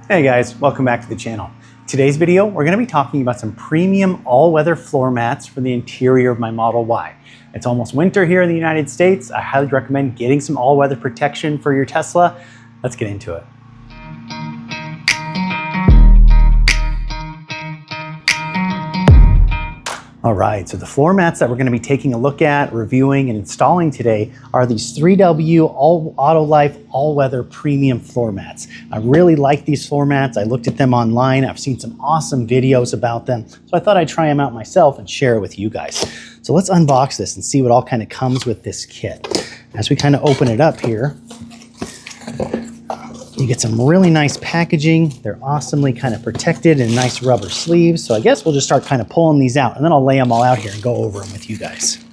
Hey guys, welcome back to the channel. Today's video, we're going to be talking about some premium all-weather floor mats for the interior of my Model Y. It's almost winter here in the United States. I highly recommend getting some all-weather protection for your Tesla. Let's get into it. All right, so the floor mats that we're going to be taking a look at, reviewing, and installing today are these 3W Autolife all-weather premium floor mats. I really like these floor mats. I looked at them online. I've seen some awesome videos about them, so I thought I'd try them out myself and share it with you guys. So let's unbox this and see what all kind of comes with this kit. As we kind of open it up here, you get some really nice packaging. They're awesomely kind of protected in nice rubber sleeves. So I guess we'll just start kind of pulling these out and then I'll lay them all out here and go over them with you guys.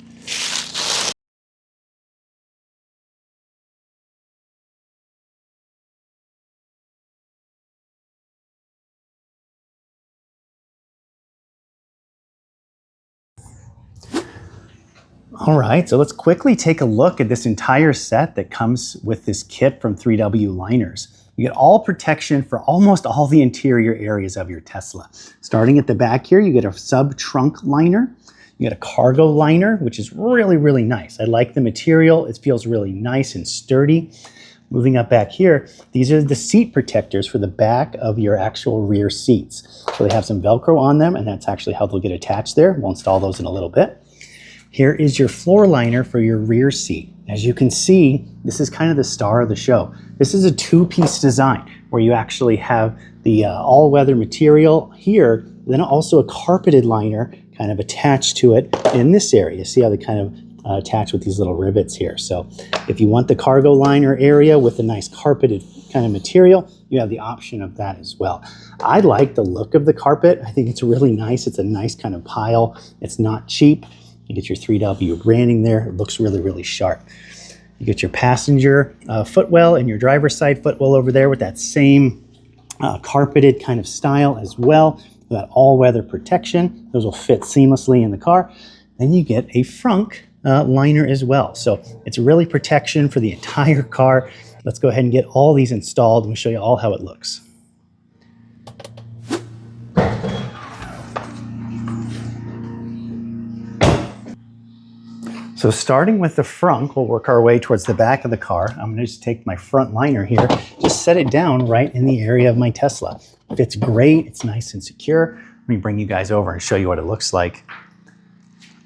All right, so let's quickly take a look at this entire set that comes with this kit from 3W Liners. You get all protection for almost all the interior areas of your Tesla. Starting at the back here, you get a sub-trunk liner. You get a cargo liner, which is really, really nice. I like the material. It feels really nice and sturdy. Moving up back here, these are the seat protectors for the back of your actual rear seats. So they have some Velcro on them, and that's actually how they'll get attached there. We'll install those in a little bit. Here is your floor liner for your rear seat. As you can see, this is kind of the star of the show. This is a two-piece design where you actually have the all-weather material here, then also a carpeted liner kind of attached to it in this area. See how they kind of attach with these little rivets here. So if you want the cargo liner area with a nice carpeted kind of material, you have the option of that as well. I like the look of the carpet. I think it's really nice. It's a nice kind of pile. It's not cheap. You get your 3W branding there. It looks really, really sharp. You get your passenger footwell and your driver's side footwell over there with that same carpeted kind of style as well. That all-weather protection. Those will fit seamlessly in the car. Then you get a frunk liner as well. So it's really protection for the entire car. Let's go ahead and get all these installed and we'll show you all how it looks. So starting with the front, we'll work our way towards the back of the car. I'm going to just take my front liner here, just set it down right in the area of my Tesla. It fits great. It's nice and secure. Let me bring you guys over and show you what it looks like.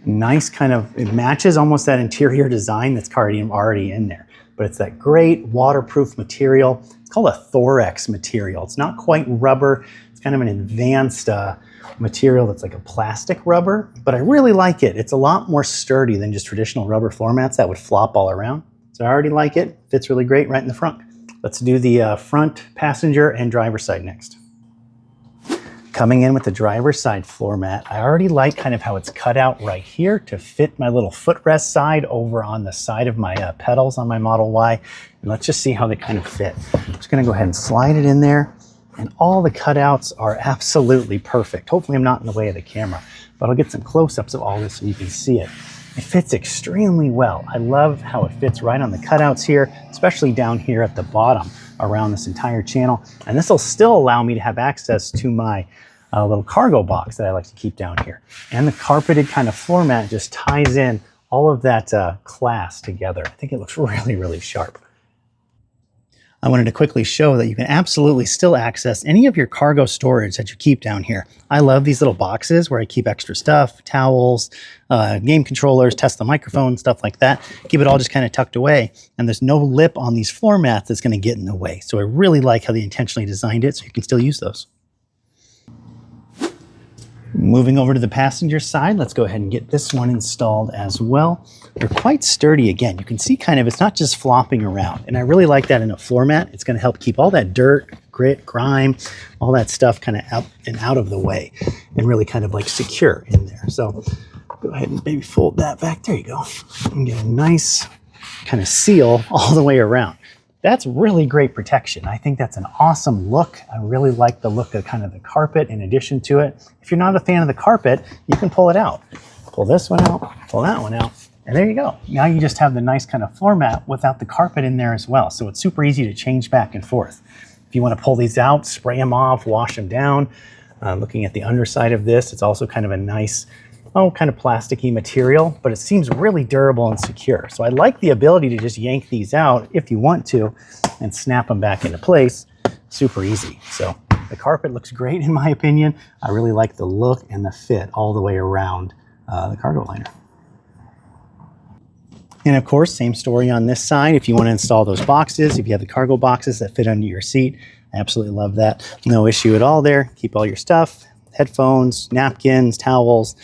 Nice kind of, it matches almost that interior design that's already in there. But it's that great waterproof material. It's called a Thorex material. It's not quite rubber. It's kind of an advanced material that's like a plastic rubber, but I really like it. It's a lot more sturdy than just traditional rubber floor mats that would flop all around. So I already like it. Fits really great right in the front. Let's do the front passenger and driver side next. Coming in with the driver's side floor mat, I already like kind of how it's cut out right here to fit my little footrest side over on the side of my pedals on my Model Y. And let's just see how they kind of fit. I'm just gonna go ahead and slide it in there. And all the cutouts are absolutely perfect. Hopefully I'm not in the way of the camera, but I'll get some close-ups of all this so you can see it. It fits extremely well. I love how it fits right on the cutouts here, especially down here at the bottom around this entire channel. And this will still allow me to have access to my little cargo box that I like to keep down here. And the carpeted kind of floor mat just ties in all of that class together. I think it looks really, really sharp. I wanted to quickly show that you can absolutely still access any of your cargo storage that you keep down here. I love these little boxes where I keep extra stuff, towels, game controllers, Tesla microphone, stuff like that. Keep it all just kind of tucked away. And there's no lip on these floor mats that's going to get in the way. So I really like how they intentionally designed it so you can still use those. Moving over to the passenger side, let's go ahead and get this one installed as well. They're quite sturdy again. You can see kind of, it's not just flopping around. And I really like that in a floor mat. It's gonna help keep all that dirt, grit, grime, all that stuff kind of up and out of the way and really kind of like secure in there. So go ahead and maybe fold that back. There you go. And get a nice kind of seal all the way around. That's really great protection. I think that's an awesome look. I really like the look of kind of the carpet in addition to it. If you're not a fan of the carpet, you can pull it out. Pull this one out, pull that one out, and there you go. Now you just have the nice kind of floor mat without the carpet in there as well. So it's super easy to change back and forth. If you want to pull these out, spray them off, wash them down. Looking at the underside of this, it's also kind of a nice, kind of plasticky material, but it seems really durable and secure. So I like the ability to just yank these out if you want to and snap them back into place. Super easy. So the carpet looks great in my opinion. I really like the look and the fit all the way around the cargo liner. And of course, same story on this side. If you want to install those boxes, if you have the cargo boxes that fit under your seat, I absolutely love that. No issue at all there. Keep all your stuff, headphones, napkins, towels,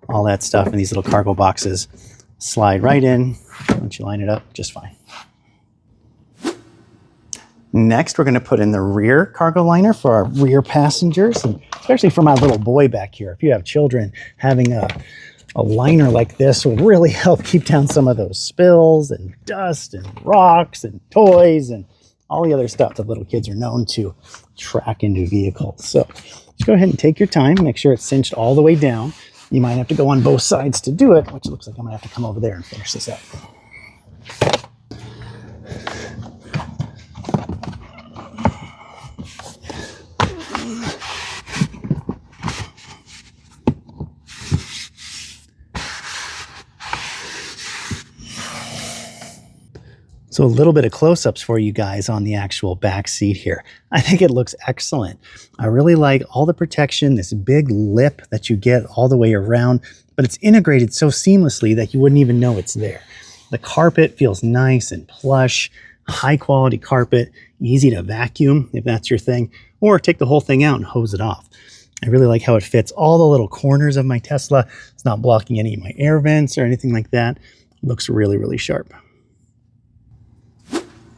all that stuff in these little cargo boxes. Slide right in. Once you line it up, just fine. Next, we're going to put in the rear cargo liner for our rear passengers, and especially for my little boy back here. If you have children, having a liner like this will really help keep down some of those spills and dust and rocks and toys and all the other stuff that little kids are known to track into vehicles. So just go ahead and take your time, make sure it's cinched all the way down. You might have to go on both sides to do it, which looks like I'm gonna have to come over there and finish this up. So a little bit of close-ups for you guys on the actual back seat here. I think it looks excellent. I really like all the protection, this big lip that you get all the way around, but it's integrated so seamlessly that you wouldn't even know it's there. The carpet feels nice and plush, high quality carpet, easy to vacuum if that's your thing, or take the whole thing out and hose it off. I really like how it fits all the little corners of my Tesla. It's not blocking any of my air vents or anything like that. It looks really, really sharp.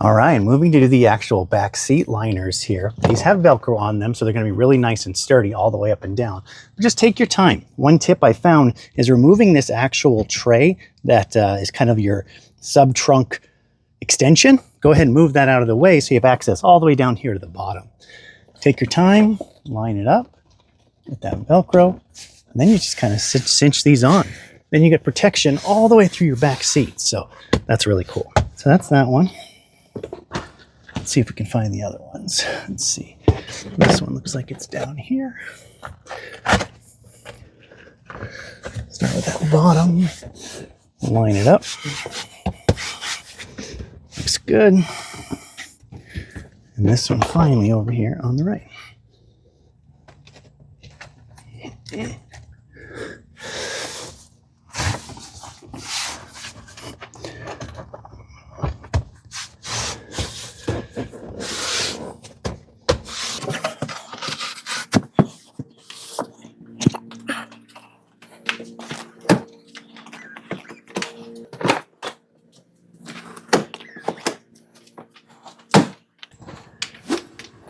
All right, moving to the actual back seat liners here. These have Velcro on them, so they're going to be really nice and sturdy all the way up and down. But just take your time. One tip I found is removing this actual tray that is kind of your sub-trunk extension. Go ahead and move that out of the way so you have access all the way down here to the bottom. Take your time, line it up with that Velcro, and then you just kind of cinch these on. Then you get protection all the way through your back seat. So that's really cool. So that's that one. Let's see if we can find the other ones. Let's see. This one looks like it's down here. Start with that bottom. Line it up. Looks good. And this one finally over here on the right.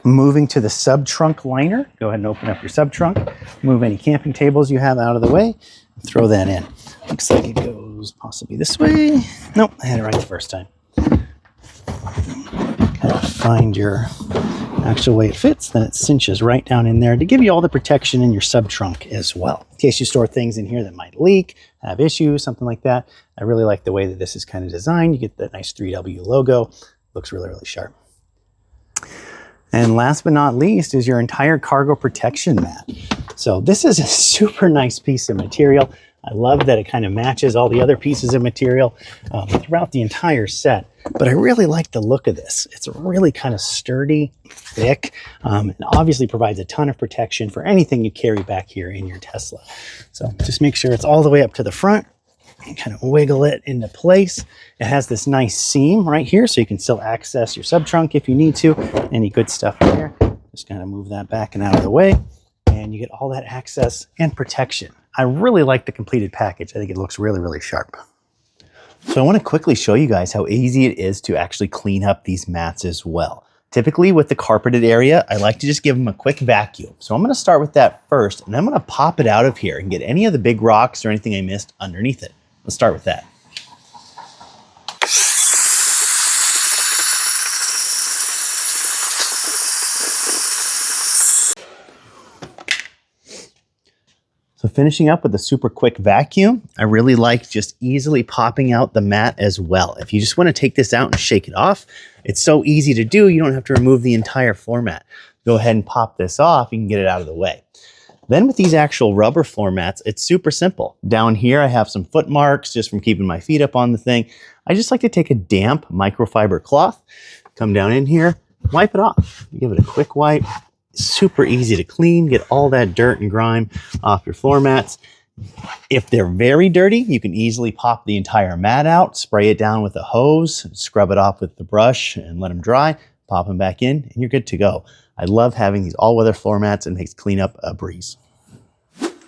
Moving to the sub-trunk liner, go ahead and open up your sub-trunk, move any camping tables you have out of the way, and throw that in. Looks like it goes possibly this way. Nope, I had it right the first time. Kind of find your actual way it fits, then it cinches right down in there to give you all the protection in your sub-trunk as well. In case you store things in here that might leak, have issues, something like that. I really like the way that this is kind of designed. You get that nice 3W logo. Looks really, really sharp. And last but not least is your entire cargo protection mat. So this is a super nice piece of material. I love that it kind of matches all the other pieces of material throughout the entire set. But I really like the look of this. It's really kind of sturdy, thick, and obviously provides a ton of protection for anything you carry back here in your Tesla. So just make sure it's all the way up to the front. And kind of wiggle it into place. It has this nice seam right here, so you can still access your sub-trunk if you need to. Any good stuff in there, just kind of move that back and out of the way, and you get all that access and protection. I really like the completed package. I think it looks really, really sharp. So I want to quickly show you guys how easy it is to actually clean up these mats as well. Typically with the carpeted area, I like to just give them a quick vacuum. So I'm going to start with that first, and I'm going to pop it out of here and get any of the big rocks or anything I missed underneath it. Let's start with that. So finishing up with a super quick vacuum, I really like just easily popping out the mat as well. If you just want to take this out and shake it off, it's so easy to do. You don't have to remove the entire floor mat. Go ahead and pop this off. You can get it out of the way. Then with these actual rubber floor mats, it's super simple. Down here, I have some foot marks just from keeping my feet up on the thing. I just like to take a damp microfiber cloth, come down in here, wipe it off. Give it a quick wipe. Super easy to clean, get all that dirt and grime off your floor mats. If they're very dirty, you can easily pop the entire mat out, spray it down with a hose, scrub it off with the brush and let them dry, pop them back in, and you're good to go. I love having these all-weather floor mats. It makes cleanup a breeze.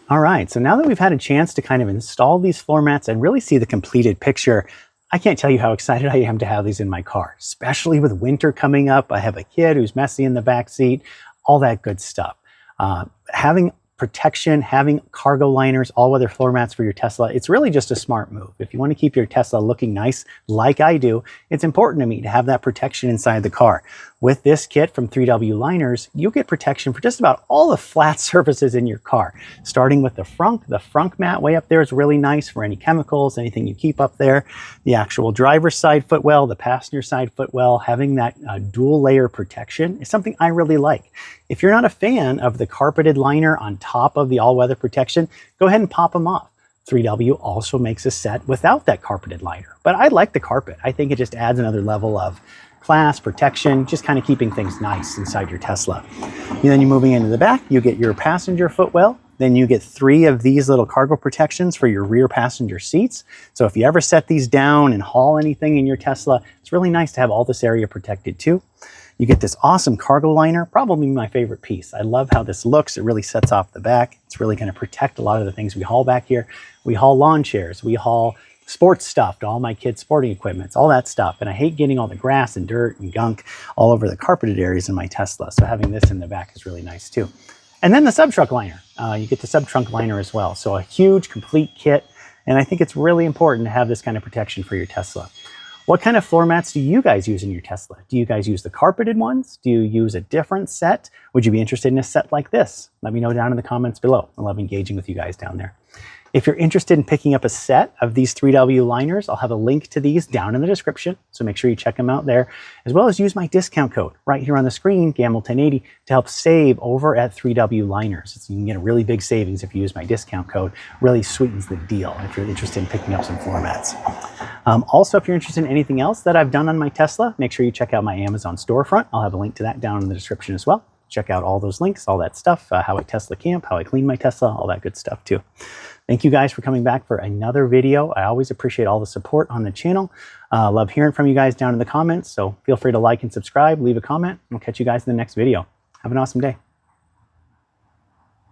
All right, so now that we've had a chance to kind of install these floor mats and really see the completed picture, I can't tell you how excited I am to have these in my car, especially with winter coming up. I have a kid who's messy in the back seat, all that good stuff. Having protection, having cargo liners, all-weather floor mats for your Tesla, it's really just a smart move. If you want to keep your Tesla looking nice like I do, it's important to me to have that protection inside the car. With this kit from 3W Liners, you get protection for just about all the flat surfaces in your car. Starting with the frunk. The frunk mat way up there is really nice for any chemicals, anything you keep up there. The actual driver's side footwell, the passenger side footwell, having that dual layer protection is something I really like. If you're not a fan of the carpeted liner on top of the all-weather protection, go ahead and pop them off. 3W also makes a set without that carpeted liner, but I like the carpet. I think it just adds another level of class, protection, just kind of keeping things nice inside your Tesla. And then you're moving into the back, you get your passenger footwell. Then you get 3 of these little cargo protections for your rear passenger seats. So if you ever set these down and haul anything in your Tesla, it's really nice to have all this area protected too. You get this awesome cargo liner, probably my favorite piece. I love how this looks. It really sets off the back. It's really going to protect a lot of the things we haul back here. We haul lawn chairs, we haul sports stuff to all my kids' sporting equipments, all that stuff. And I hate getting all the grass and dirt and gunk all over the carpeted areas in my Tesla. So having this in the back is really nice too. And then the sub-trunk liner. You get the sub-trunk liner as well. So a huge, complete kit. And I think it's really important to have this kind of protection for your Tesla. What kind of floor mats do you guys use in your Tesla? Do you guys use the carpeted ones? Do you use a different set? Would you be interested in a set like this? Let me know down in the comments below. I love engaging with you guys down there. If you're interested in picking up a set of these 3W liners, I'll have a link to these down in the description, so make sure you check them out there, as well as use my discount code right here on the screen, GAMBLE1080, to help save over at 3W Liners. So you can get a really big savings if you use my discount code. Really sweetens the deal if you're interested in picking up some floor mats. Also, if you're interested in anything else that I've done on my Tesla, make sure you check out my Amazon storefront. I'll have a link to that down in the description as well. Check out all those links, all that stuff, how I Tesla camp, how I clean my Tesla, all that good stuff too. Thank you guys for coming back for another video. I always appreciate all the support on the channel. Love hearing from you guys down in the comments, so feel free to like and subscribe, leave a comment, and we'll catch you guys in the next video. Have an awesome day.